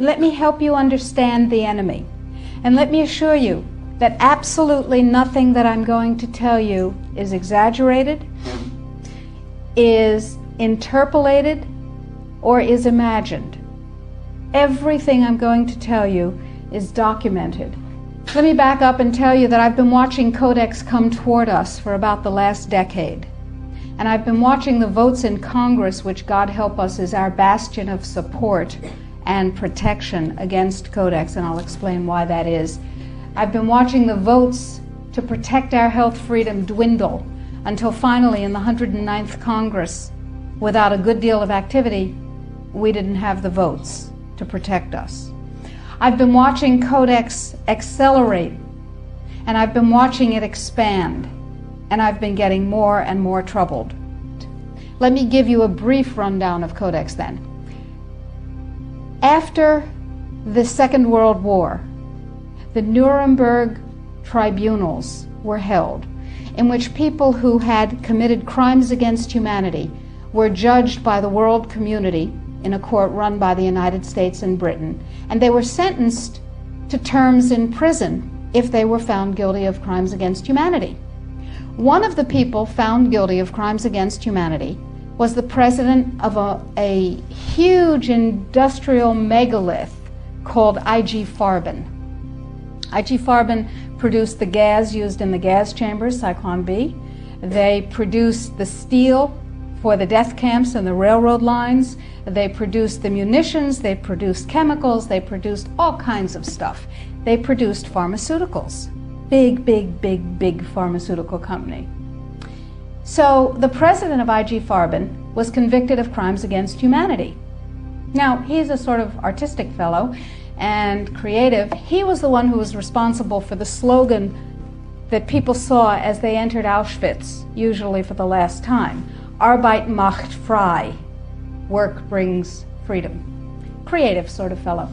let me help you understand the enemy. And let me assure you that absolutely nothing that I'm going to tell you is exaggerated, is interpolated, or is imagined. Everything I'm going to tell you is documented. Let me back up and tell you that I've been watching Codex come toward us for about the last decade. And I've been watching the votes in Congress, which, God help us, is our bastion of support and protection against Codex, and I'll explain why that is. I've been watching the votes to protect our health freedom dwindle until finally in the 109th Congress, without a good deal of activity, we didn't have the votes to protect us. I've been watching Codex accelerate, and I've been watching it expand, and I've been getting more and more troubled. Let me give you a brief rundown of Codex then. After the Second World War, the Nuremberg tribunals were held, in which people who had committed crimes against humanity were judged by the world community in a court run by the United States and Britain, and they were sentenced to terms in prison if they were found guilty of crimes against humanity. One of the people found guilty of crimes against humanity was the president of a huge industrial megalith called I.G. Farben. I.G. Farben produced the gas used in the gas chambers, Cyclone B. They produced the steel for the death camps and the railroad lines. They produced the munitions, they produced chemicals, they produced all kinds of stuff. They produced pharmaceuticals. Big pharmaceutical company. So the president of I.G. Farben was convicted of crimes against humanity. Now, he's a sort of artistic fellow and creative. He was the one who was responsible for the slogan that people saw as they entered Auschwitz, usually for the last time. Arbeit macht frei. Work brings freedom. Creative sort of fellow.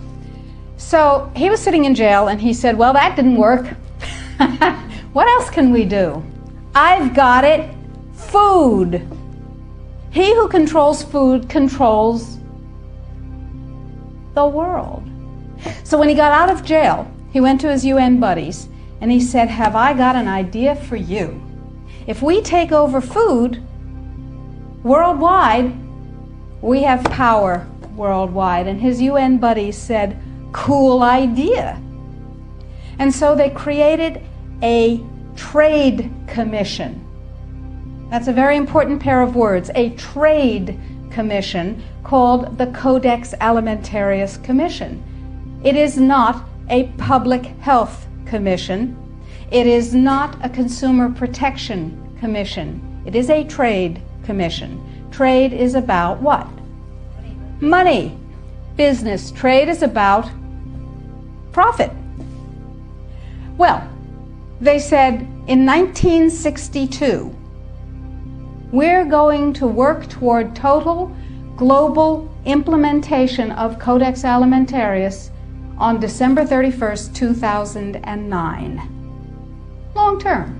So he was sitting in jail and he said, well, that didn't work. What else can we do? I've got it. Food. He who controls food controls the world. So when he got out of jail, he went to his UN buddies and he said, have I got an idea for you? If we take over food worldwide, we have power worldwide. And his UN buddies said, cool idea. And so they created a trade commission. That's a very important pair of words, a trade commission called the Codex Alimentarius Commission. It is not a public health commission. It is not a consumer protection commission. It is a trade commission. Trade is about what? Money. Business. Trade is about profit. Well, they said in 1962, we're going to work toward total global implementation of Codex Alimentarius on December 31st, 2009. Long term.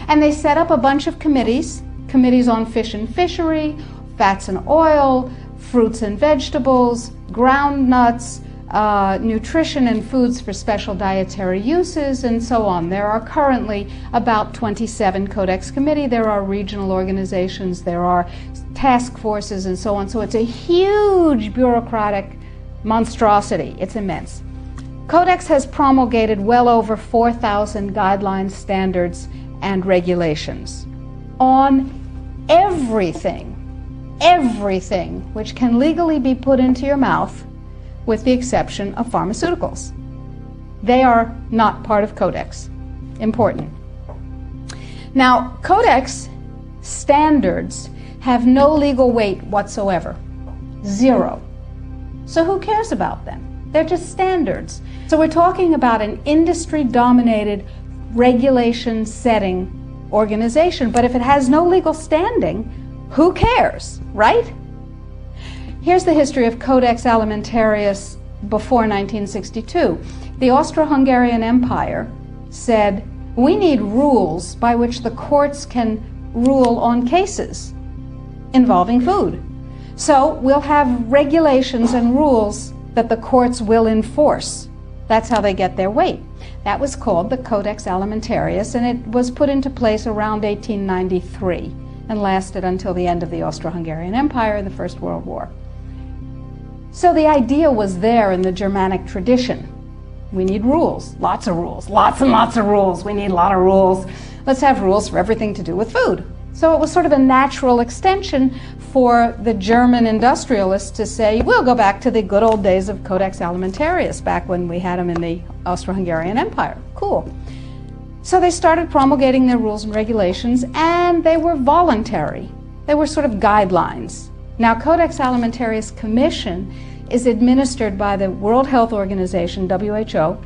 And they set up a bunch of committees on fish and fishery, fats and oil, fruits and vegetables, ground nuts, nutrition and foods for special dietary uses, and so on. There are currently about 27 Codex committee. There are regional organizations, there are task forces, and so on. So it's a huge bureaucratic monstrosity. It's immense. Codex has promulgated well over 4,000 guidelines, standards, and regulations on everything which can legally be put into your mouth, with the exception of pharmaceuticals. They are not part of Codex. Important. Now, Codex standards have no legal weight whatsoever. Zero. So who cares about them? They're just standards. So we're talking about an industry-dominated, regulation-setting organization, but if it has no legal standing, who cares, right? Here's the history of Codex Alimentarius before 1962. The Austro-Hungarian Empire said, we need rules by which the courts can rule on cases involving food. So we'll have regulations and rules that the courts will enforce. That's how they get their weight. That was called the Codex Alimentarius, and it was put into place around 1893 and lasted until the end of the Austro-Hungarian Empire in the First World War. So the idea was there in the Germanic tradition. We need rules, lots and lots of rules. We need a lot of rules. Let's have rules for everything to do with food. So it was sort of a natural extension for the German industrialists to say, we'll go back to the good old days of Codex Alimentarius, back when we had them in the Austro-Hungarian Empire. Cool. So they started promulgating their rules and regulations, and they were voluntary. They were sort of guidelines. Now, Codex Alimentarius Commission is administered by the World Health Organization, WHO,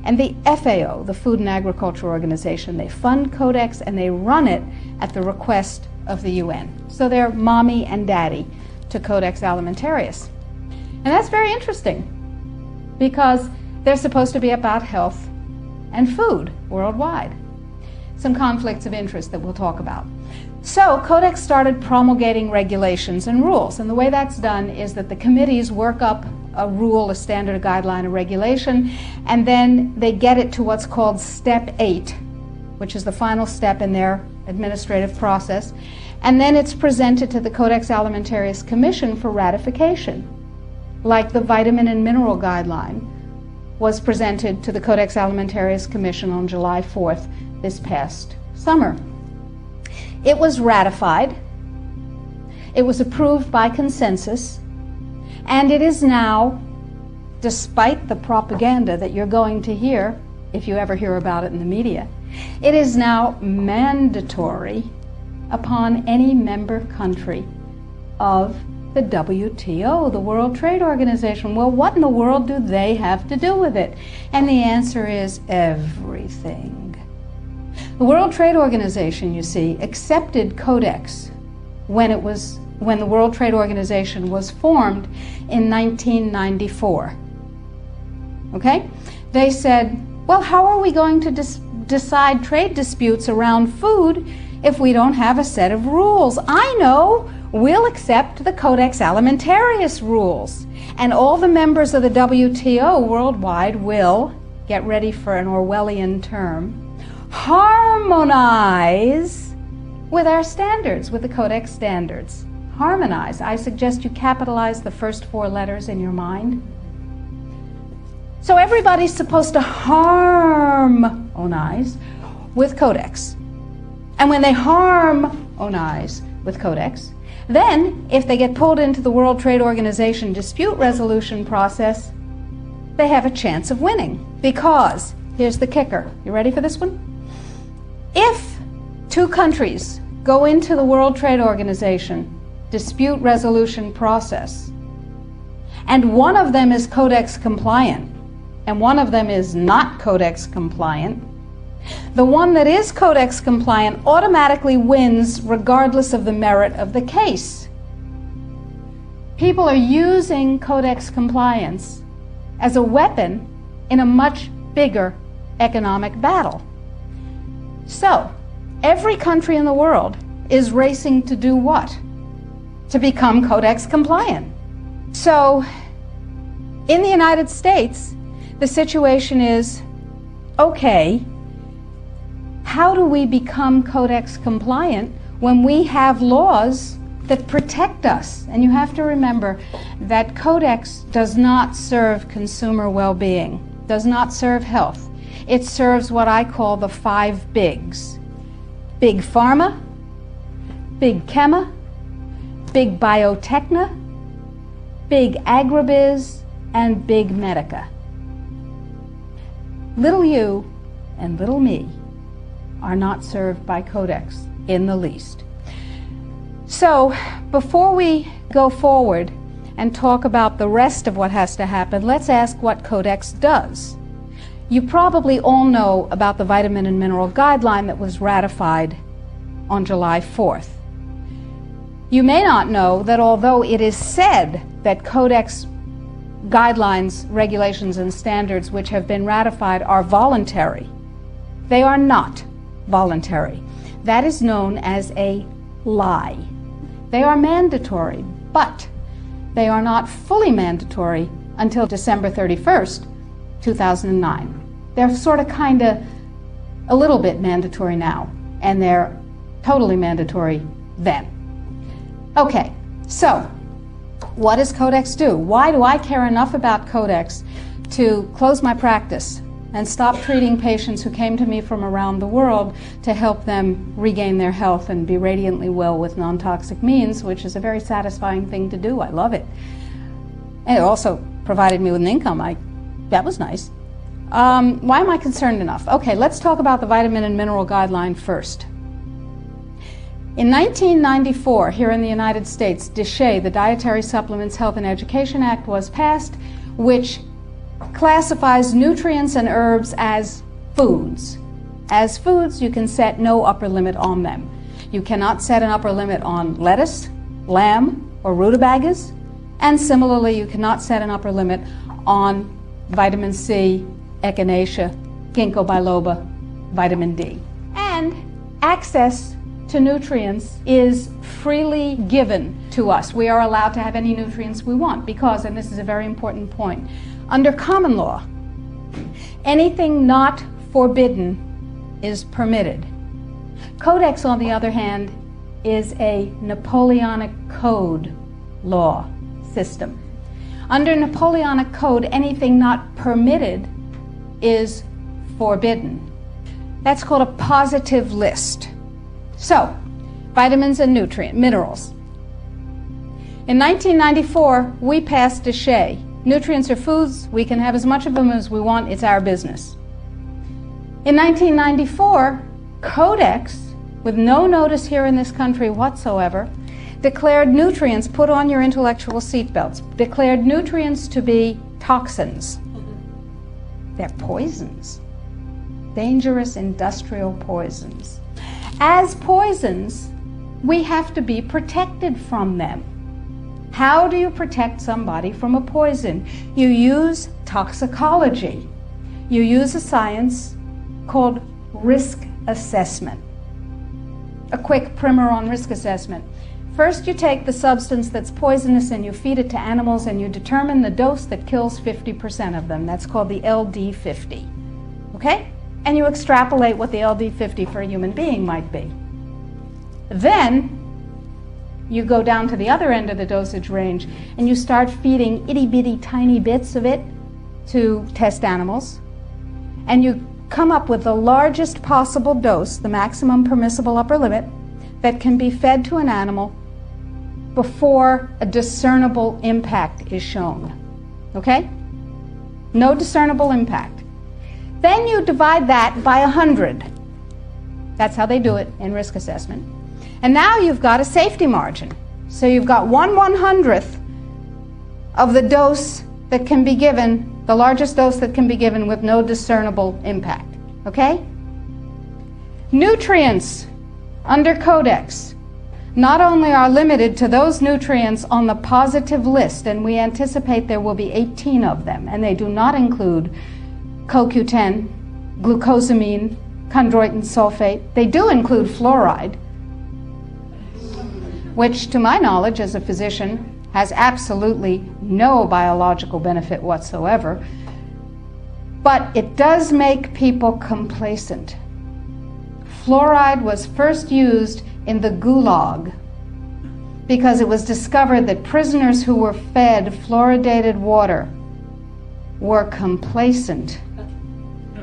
and the FAO, the Food and Agriculture Organization. They fund Codex and they run it at the request of the UN. So they're mommy and daddy to Codex Alimentarius. And that's very interesting because they're supposed to be about health and food worldwide. Some conflicts of interest that we'll talk about. So Codex started promulgating regulations and rules, and the way that's done is that the committees work up a rule, a standard, a guideline, a regulation, and then they get it to what's called Step 8, which is the final step in their administrative process, and then it's presented to the Codex Alimentarius Commission for ratification, like the vitamin and mineral guideline was presented to the Codex Alimentarius Commission on July 4th this past summer. It was ratified, it was approved by consensus, and it is now, despite the propaganda that you're going to hear, if you ever hear about it in the media, it is now mandatory upon any member country of the WTO, the World Trade Organization. Well, what in the world do they have to do with it? And the answer is everything. The World Trade Organization, you see, accepted Codex when the World Trade Organization was formed in 1994. Okay? They said, well, how are we going to decide trade disputes around food if we don't have a set of rules? I know, we'll accept the Codex Alimentarius rules, and all the members of the WTO worldwide will, get ready for an Orwellian term, harmonize with our standards, with the Codex standards. Harmonize. I suggest you capitalize the first 4 letters in your mind. So everybody's supposed to harmonize with Codex. And when they harmonize with Codex, then if they get pulled into the World Trade Organization dispute resolution process, they have a chance of winning. Because, here's the kicker. You ready for this one? If 2 countries go into the World Trade Organization dispute resolution process, and one of them is Codex compliant, and one of them is not Codex compliant, the one that is Codex compliant automatically wins regardless of the merit of the case. People are using Codex compliance as a weapon in a much bigger economic battle. So, every country in the world is racing to do what? To become Codex compliant. So, in the United States, the situation is, okay, how do we become Codex compliant when we have laws that protect us? And you have to remember that Codex does not serve consumer well-being, does not serve health. It serves what I call the 5 bigs. Big Pharma, Big Chema, Big Biotechna, Big Agribiz, and Big Medica. Little you and little me are not served by Codex in the least. So, before we go forward and talk about the rest of what has to happen, let's ask what Codex does. You probably all know about the vitamin and mineral guideline that was ratified on July 4th. You may not know that although it is said that Codex guidelines, regulations, and standards which have been ratified are voluntary, they are not voluntary. That is known as a lie. They are mandatory, but they are not fully mandatory until December 31st, 2009. They're sort of kind of a little bit mandatory now, and they're totally mandatory then. Okay, so what does Codex do? Why do I care enough about Codex to close my practice and stop treating patients who came to me from around the world to help them regain their health and be radiantly well with non-toxic means, which is a very satisfying thing to do. I love it. And it also provided me with an income. That was nice. Why am I concerned enough? Okay, let's talk about the vitamin and mineral guideline first. In 1994, here in the United States, DSHEA, the Dietary Supplements, Health and Education Act, was passed, which classifies nutrients and herbs as foods. As foods, you can set no upper limit on them. You cannot set an upper limit on lettuce, lamb, or rutabagas, and similarly, you cannot set an upper limit on vitamin C, echinacea, ginkgo biloba, vitamin D. And access to nutrients is freely given to us. We are allowed to have any nutrients we want because, and this is a very important point, under common law, anything not forbidden is permitted. Codex, on the other hand, is a Napoleonic Code law system. Under Napoleonic Code, anything not permitted is forbidden. That's called a positive list. So, vitamins and minerals. In 1994, we passed DSHEA. Nutrients are foods. We can have as much of them as we want. It's our business. In 1994, Codex, with no notice here in this country whatsoever, declared nutrients, put on your intellectual seatbelts, declared nutrients to be toxins. They're poisons. Dangerous industrial poisons. As poisons, we have to be protected from them. How do you protect somebody from a poison? You use toxicology. You use a science called risk assessment. A quick primer on risk assessment. First, you take the substance that's poisonous and you feed it to animals and you determine the dose that kills 50% of them. That's called the LD50. Okay? And you extrapolate what the LD50 for a human being might be. Then, you go down to the other end of the dosage range and you start feeding itty-bitty tiny bits of it to test animals. And you come up with the largest possible dose, the maximum permissible upper limit, that can be fed to an animal before a discernible impact is shown. Okay? No discernible impact. Then you divide that by 100. That's how they do it in risk assessment. And now you've got a safety margin. So you've got 1/100th of the dose that can be given, the largest dose that can be given with no discernible impact. Okay? Nutrients under Codex not only are limited to those nutrients on the positive list, and we anticipate there will be 18 of them, and they do not include CoQ10, glucosamine, chondroitin sulfate. They do include fluoride, which, to my knowledge as a physician, has absolutely no biological benefit whatsoever. But it does make people complacent. Fluoride was first used in the Gulag because it was discovered that prisoners who were fed fluoridated water were complacent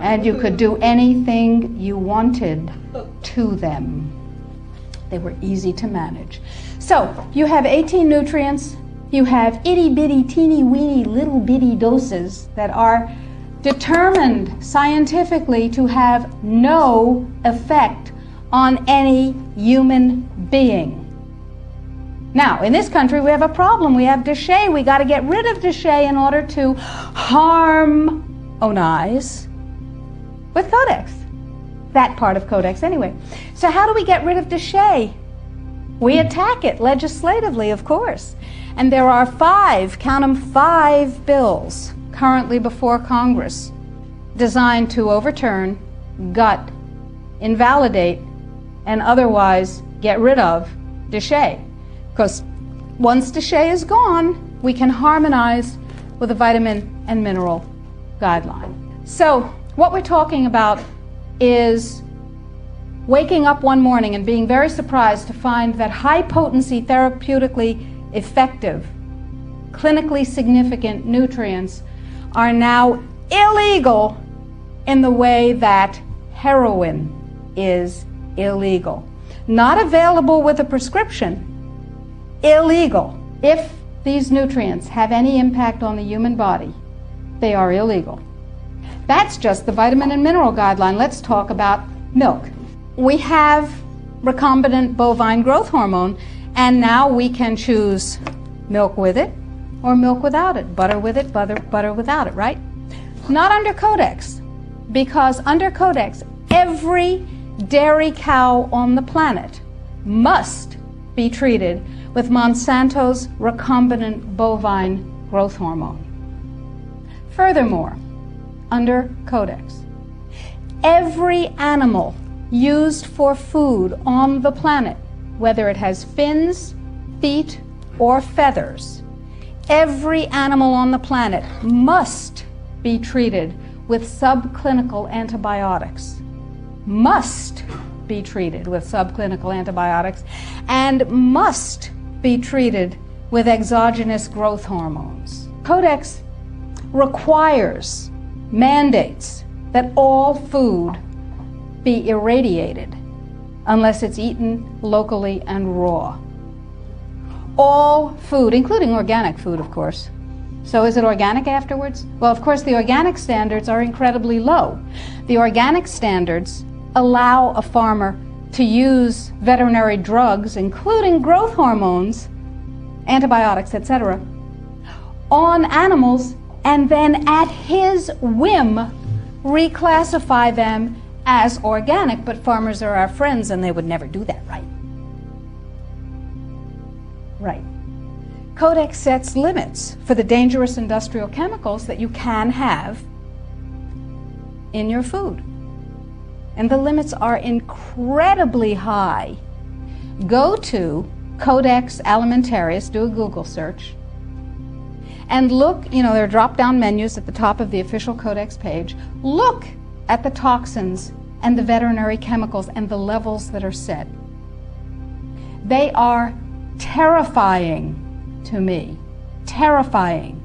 and you could do anything you wanted to them. They were easy to manage. So you have 18 nutrients, you have itty-bitty, teeny-weeny, little-bitty doses that are determined scientifically to have no effect on any human being. Now, in this country, we have a problem. We have DSHEA. We got to get rid of DSHEA in order to harmonize with Codex. That part of Codex, anyway. So how do we get rid of DSHEA? We attack it legislatively, of course. And there are 5, count them, 5 bills currently before Congress designed to overturn, gut, invalidate, and otherwise get rid of DSHEA. Because once DSHEA is gone, we can harmonize with a vitamin and mineral guideline. So what we're talking about is waking up one morning and being very surprised to find that high-potency, therapeutically effective, clinically significant nutrients are now illegal in the way that heroin is illegal. Not available with a prescription, illegal. If these nutrients have any impact on the human body, they are illegal. That's just the vitamin and mineral guideline. Let's talk about milk. We have recombinant bovine growth hormone, and now we can choose milk with it or milk without it, butter with it, butter without it, right? Not under Codex, because under Codex, every dairy cow on the planet must be treated with Monsanto's recombinant bovine growth hormone. Furthermore, under Codex, every animal used for food on the planet, whether it has fins, feet, or feathers, every animal on the planet must be treated with subclinical antibiotics. Must be treated with subclinical antibiotics and must be treated with exogenous growth hormones. Codex requires, mandates that all food be irradiated unless it's eaten locally and raw. All food, including organic food, of course. So is it organic afterwards? Well, of course, the organic standards are incredibly low. The organic standards allow a farmer to use veterinary drugs, including growth hormones, antibiotics, etc., on animals, and then at his whim reclassify them as organic. But farmers are our friends, and they would never do that, right? Right. Codex sets limits for the dangerous industrial chemicals that you can have in your food. And the limits are incredibly high. Go to Codex Alimentarius, do a Google search, and look, there are drop-down menus at the top of the official Codex page. Look at the toxins and the veterinary chemicals and the levels that are set. They are terrifying to me. Terrifying.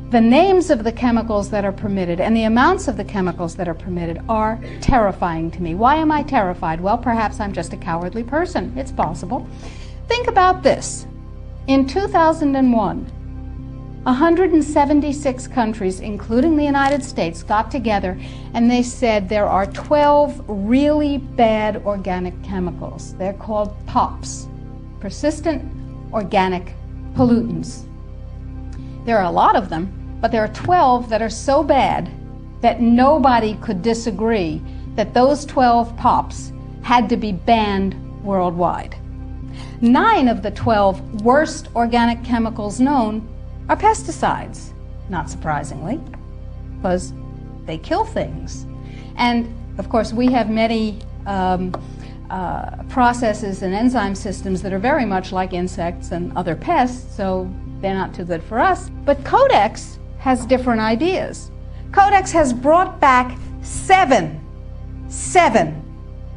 The names of the chemicals that are permitted and the amounts of the chemicals that are permitted are terrifying to me. Why am I terrified? Well, perhaps I'm just a cowardly person. It's possible. Think about this. In 2001, 176 countries, including the United States, got together and they said there are 12 really bad organic chemicals. They're called POPs, persistent organic pollutants. There are a lot of them, but there are 12 that are so bad that nobody could disagree that those 12 POPs had to be banned worldwide. 9 of the 12 worst organic chemicals known are pesticides, not surprisingly, because they kill things. And of course, we have many processes and enzyme systems that are very much like insects and other pests, so they're not too good for us. But Codex has different ideas. Codex has brought back seven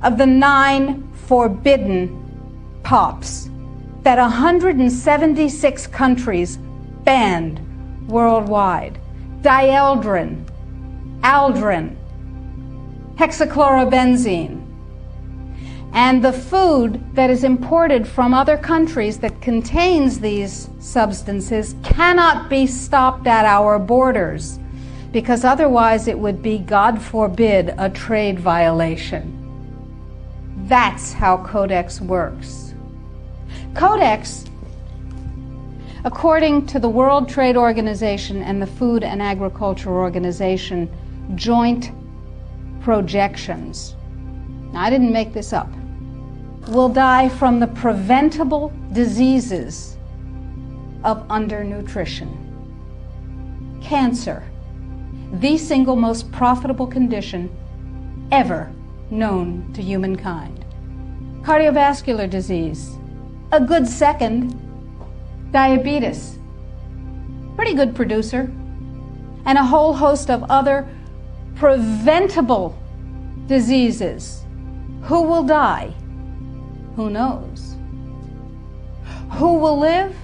of the 9 forbidden POPs that 176 countries banned worldwide. Dieldrin, aldrin, hexachlorobenzene. And the food that is imported from other countries that contains these substances cannot be stopped at our borders, because otherwise it would be, God forbid, a trade violation. That's how Codex works. Codex, according to the World Trade Organization and the Food and Agriculture Organization joint projections, now, I didn't make this up, will die from the preventable diseases of undernutrition. Cancer, the single most profitable condition ever known to humankind. Cardiovascular disease, a good second. Diabetes, pretty good producer, and a whole host of other preventable diseases. Who will die? Who knows? Who will live?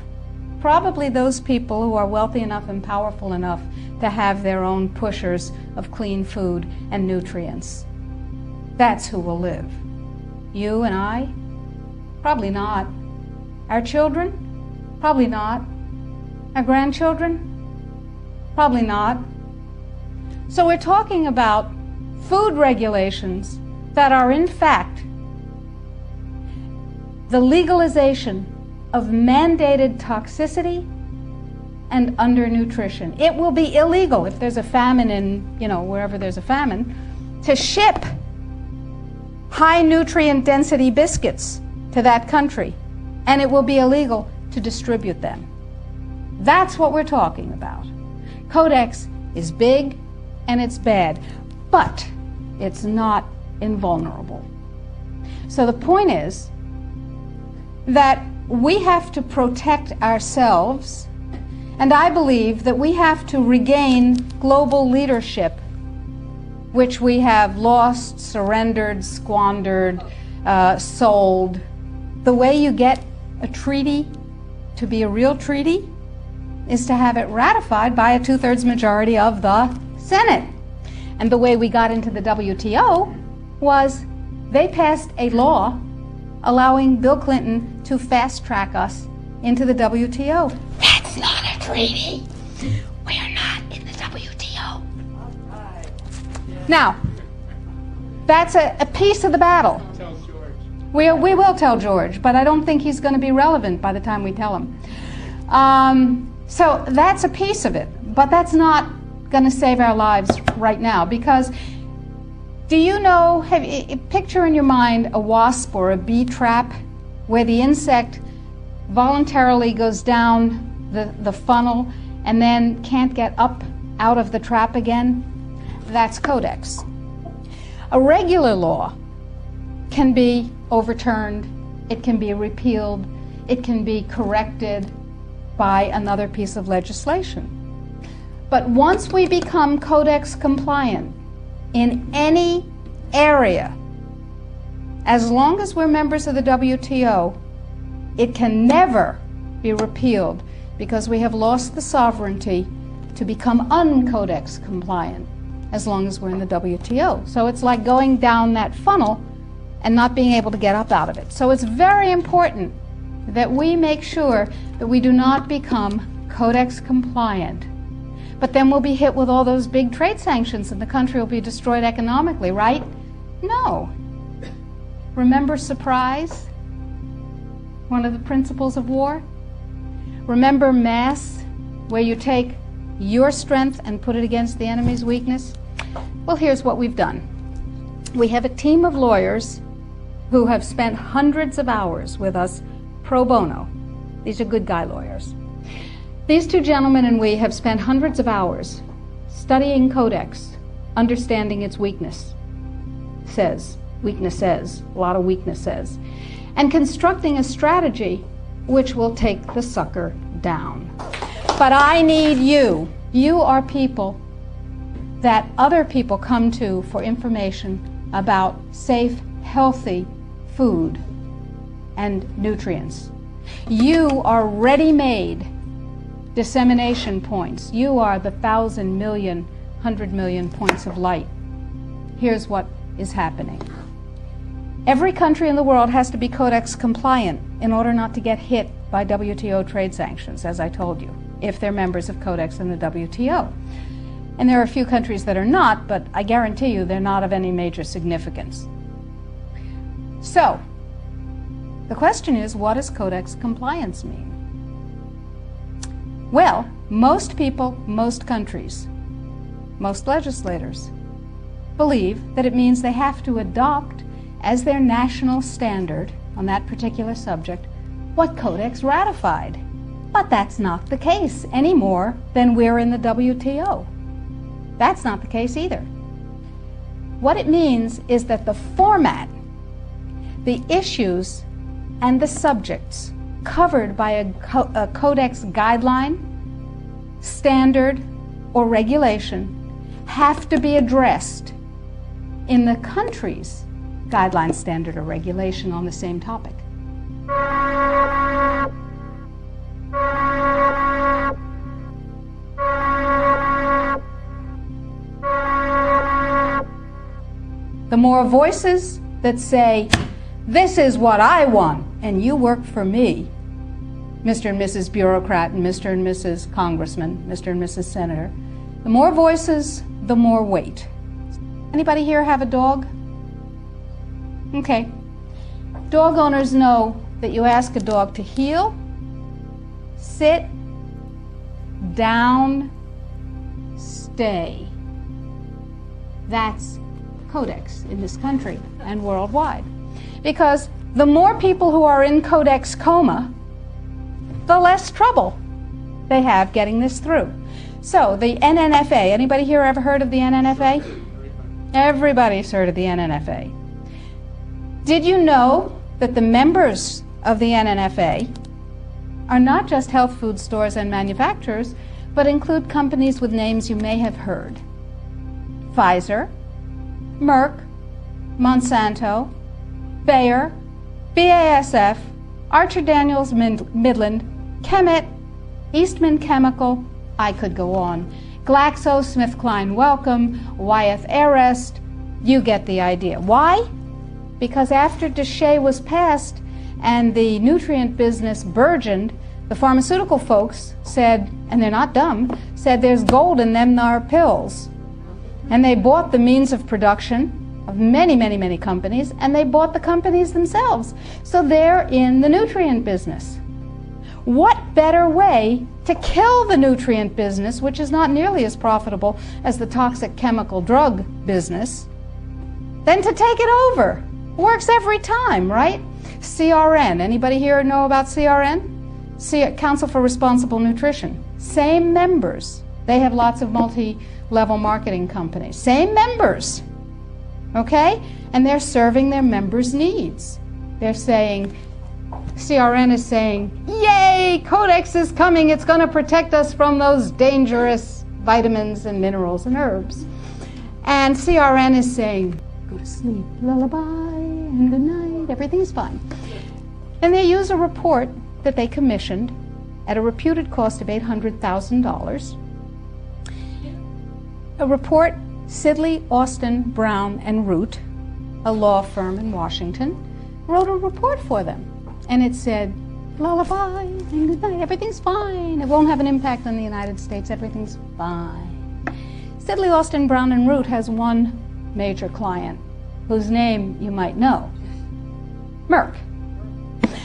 Probably those people who are wealthy enough and powerful enough to have their own pushers of clean food and nutrients. That's who will live. You and I? Probably not. Our children? Probably not. Our grandchildren? Probably not. So we're talking about food regulations that are in fact the legalization of mandated toxicity and undernutrition. It will be illegal if there's a famine in, wherever there's a famine, to ship high nutrient density biscuits to that country, and it will be illegal to distribute them. That's what we're talking about. Codex is big and it's bad, but it's not invulnerable. So the point is that we have to protect ourselves, and I believe that we have to regain global leadership, which we have lost, surrendered, squandered, sold. The way you get a treaty to be a real treaty is to have it ratified by a 2/3 majority of the Senate. And the way we got into the WTO was they passed a law allowing Bill Clinton to fast-track us into the WTO. That's not a treaty. We're not in the WTO. Now, that's a piece of the battle. We will tell George, but I don't think he's going to be relevant by the time we tell him. So that's a piece of it, but that's not going to save our lives right now, because do you know, picture in your mind a wasp or a bee trap where the insect voluntarily goes down the funnel and then can't get up out of the trap again? That's Codex. A regular law can be overturned, it can be repealed, it can be corrected by another piece of legislation. But once we become Codex compliant in any area, as long as we're members of the WTO, it can never be repealed, because we have lost the sovereignty to become un-Codex compliant as long as we're in the WTO. So it's like going down that funnel and not being able to get up out of it. So it's very important that we make sure that we do not become Codex compliant. But then we'll be hit with all those big trade sanctions and the country will be destroyed economically, right? No. Remember surprise? One of the principles of war? Remember mass, where you take your strength and put it against the enemy's weakness? Well, here's what we've done. We have a team of lawyers who have spent hundreds of hours with us pro bono. These are good guy lawyers. These two gentlemen and we have spent hundreds of hours studying Codex, understanding its weaknesses, a lot of weaknesses, and constructing a strategy which will take the sucker down. But I need you. You are people that other people come to for information about safe, healthy food and nutrients. You are ready-made dissemination points. You are the 1,000 million, 100 million points of light. Here's what is happening. Every country in the world has to be Codex compliant in order not to get hit by WTO trade sanctions, as I told you, if they're members of Codex in the WTO. And there are a few countries that are not, but I guarantee you they're not of any major significance. So, the question is, what does Codex compliance mean? Well, most people, most countries, most legislators believe that it means they have to adopt as their national standard on that particular subject what Codex ratified. But that's not the case any more than we're in the WTO. That's not the case either. What it means is that the format, the issues, and the subjects covered by a Codex guideline standard or regulation have to be addressed in the country's guideline, standard, or regulation on the same topic. The more voices that say, this is what I want, and you work for me, Mr. and Mrs. Bureaucrat and Mr. and Mrs. Congressman, Mr. and Mrs. Senator, the more voices, the more weight. Anybody here have a dog? Okay. Dog owners know that you ask a dog to heel, sit, down, stay. That's Codex in this country and worldwide. Because the more people who are in Codex coma, the less trouble they have getting this through. So the NNFA, anybody here ever heard of the NNFA? Everybody's heard of the NNFA. Did you know that the members of the NNFA are not just health food stores and manufacturers, but include companies with names you may have heard? Pfizer, Merck, Monsanto, Bayer, BASF, Archer Daniels Midland, Chemet, Eastman Chemical, I could go on, GlaxoSmithKline Wellcome, Wyeth Arrest, you get the idea. Why? Because after DSHEA was passed and the nutrient business burgeoned, the pharmaceutical folks said, and they're not dumb, said there's gold in them thar pills. And they bought the means of production of many, many, many companies, and they bought the companies themselves. So they're in the nutrient business. What better way to kill the nutrient business, which is not nearly as profitable as the toxic chemical drug business, than to take it over? Works every time, right? CRN. Anybody here know about CRN? Council for Responsible Nutrition. Same members. They have lots of multi-level marketing companies. Same members. Okay? And they're serving their members' needs. They're saying, CRN is saying, yay, Codex is coming, it's going to protect us from those dangerous vitamins and minerals and herbs. And CRN is saying, go to sleep, lullaby, and good night, everything's fine. And they use a report that they commissioned at a reputed cost of $800,000. A report Sidley, Austin, Brown, and Root, a law firm in Washington, wrote a report for them. And it said, lullaby and good night, everything's fine. It won't have an impact on the United States, everything's fine. Sidley, Austin, Brown, and Root has one major client whose name you might know, Merck.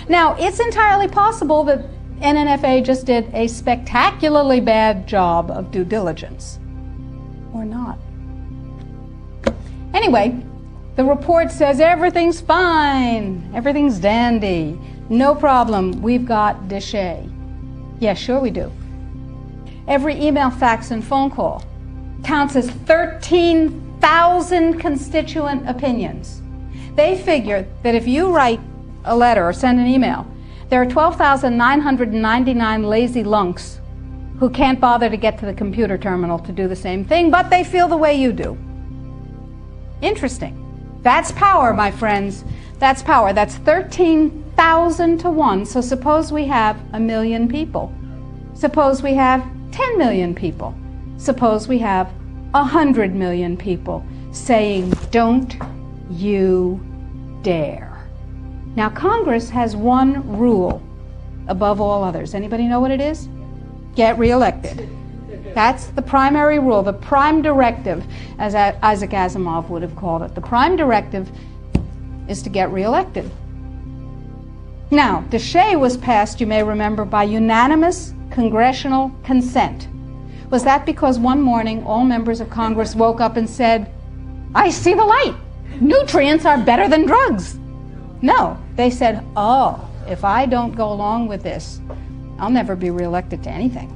Now, it's entirely possible that NNFA just did a spectacularly bad job of due diligence, or not. Anyway, the report says everything's fine, everything's dandy, no problem, we've got DSHEA. Yeah, sure we do. Every email, fax, and phone call counts as 13,000 constituent opinions. They figure that if you write a letter or send an email, there are 12,999 lazy lunks who can't bother to get to the computer terminal to do the same thing, but they feel the way you do. Interesting. That's power, my friends. That's power. That's 13,000 to 1. So suppose we have 1 million people. Suppose we have 10 million people. Suppose we have 100 million people saying, don't you dare. Now, Congress has one rule above all others. Anybody know what it is? Get reelected. That's the primary rule, the prime directive, as Isaac Asimov would have called it. The prime directive is to get reelected. Now, DSHEA was passed, you may remember, by unanimous congressional consent. Was that because one morning all members of Congress woke up and said, I see the light. Nutrients are better than drugs. No, they said, oh, if I don't go along with this, I'll never be reelected to anything.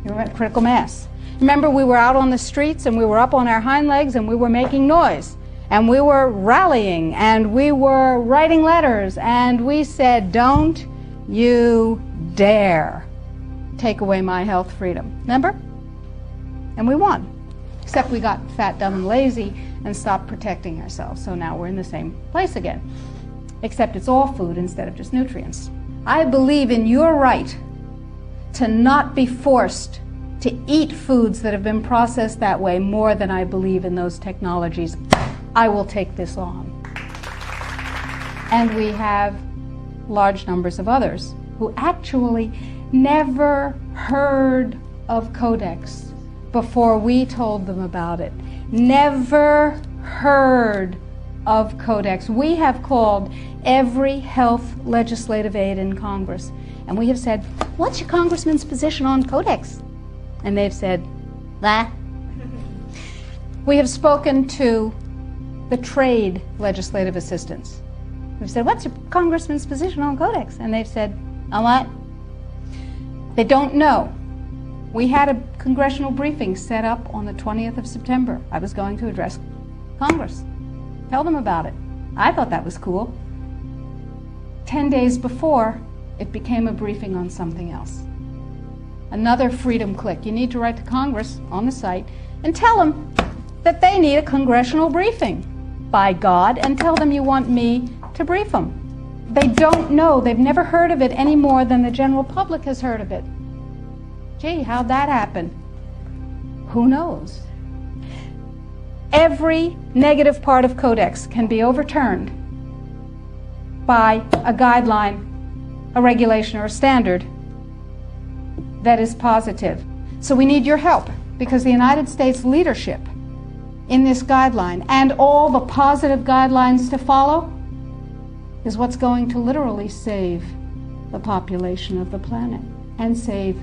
You remember critical mass. Remember, we were out on the streets and we were up on our hind legs and we were making noise and we were rallying and we were writing letters and we said, don't you dare. take away my health freedom. Remember? And we won. Except we got fat, dumb, and lazy and stopped protecting ourselves. So now we're in the same place again. Except it's all food instead of just nutrients. I believe in your right to not be forced to eat foods that have been processed that way more than I believe in those technologies. I will take this on. And we have large numbers of others who actually never heard of Codex before we told them about it. Never heard of Codex. We have called every health legislative aide in Congress, and we have said, what's your congressman's position on Codex? And they've said, bah. We have spoken to the trade legislative assistants. We've said, what's your congressman's position on Codex? And they've said, on what? They don't know. We had a congressional briefing set up on the 20th of September. I was going to address Congress, tell them about it. I thought that was cool. 10 days before, it became a briefing on something else. Another freedom click. You need to write to Congress on the site and tell them that they need a congressional briefing, by God, and tell them you want me to brief them. They don't know. They've never heard of it any more than the general public has heard of it. Gee, how'd that happen? Who knows? Every negative part of Codex can be overturned by a guideline, a regulation, or a standard that is positive. So we need your help, because the United States leadership in this guideline and all the positive guidelines to follow is what's going to literally save the population of the planet and save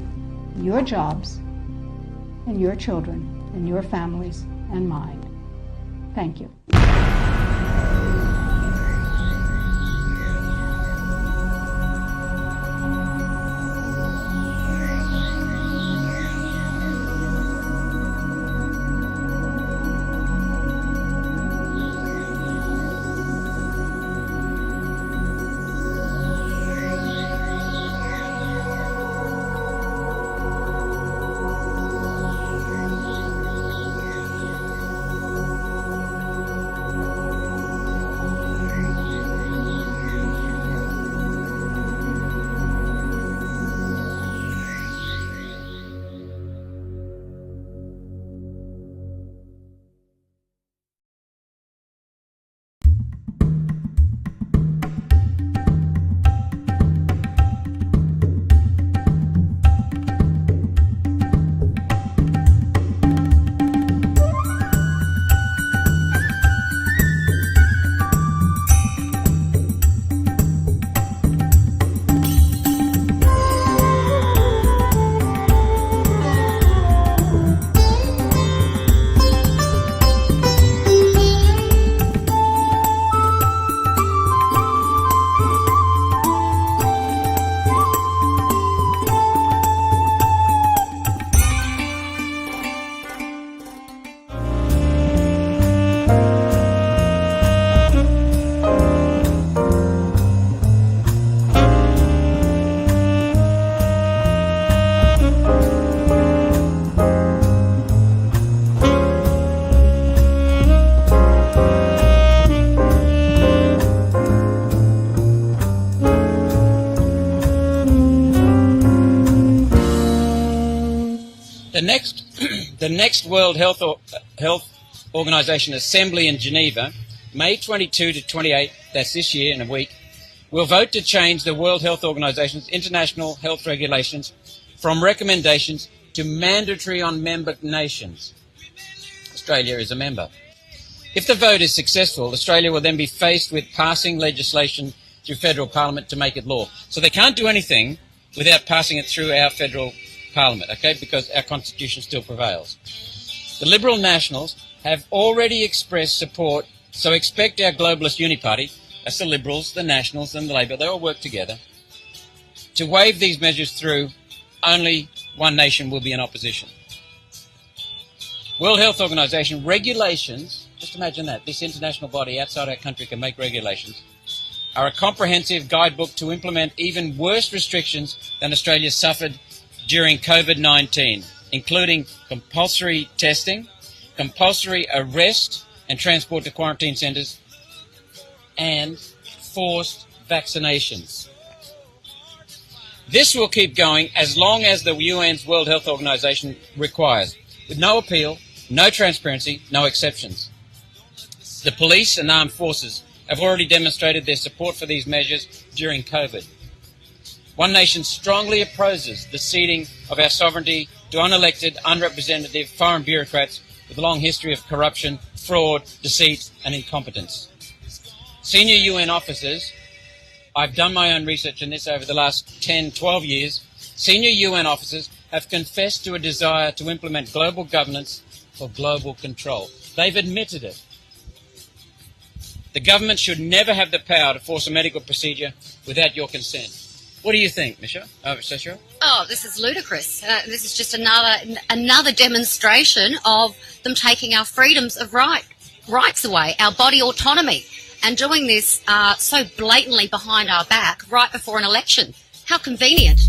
your jobs and your children and your families and mine. Thank you. The next World Health Organization Assembly in Geneva, May 22 to 28, that's this year in a week, will vote to change the World Health Organization's international health regulations from recommendations to mandatory on member nations. Australia is a member. If the vote is successful, Australia will then be faced with passing legislation through federal parliament to make it law. So they can't do anything without passing it through our federal parliament, okay, because our constitution still prevails. The Liberal Nationals have already expressed support, so expect our globalist uniparty, that's the Liberals, the Nationals and the Labor, they all work together, to wave these measures through. Only one nation will be in opposition. World Health Organization regulations, just imagine that, this international body outside our country can make regulations, are a comprehensive guidebook to implement even worse restrictions than Australia suffered during COVID-19, including compulsory testing, compulsory arrest and transport to quarantine centres, and forced vaccinations. This will keep going as long as the UN's World Health Organization requires, with no appeal, no transparency, no exceptions. The police and armed forces have already demonstrated their support for these measures during COVID. One Nation strongly opposes the ceding of our sovereignty to unelected, unrepresentative foreign bureaucrats with a long history of corruption, fraud, deceit and incompetence. Senior UN officers, I've done my own research on this over the last 10, 12 years, senior UN officers have confessed to a desire to implement global governance for global control. They've admitted it. The government should never have the power to force a medical procedure without your consent. What do you think, Michelle? Cecil? Oh, this is ludicrous. This is just another demonstration of them taking our freedoms of rights away, our body autonomy, and doing this so blatantly behind our back right before an election. How convenient.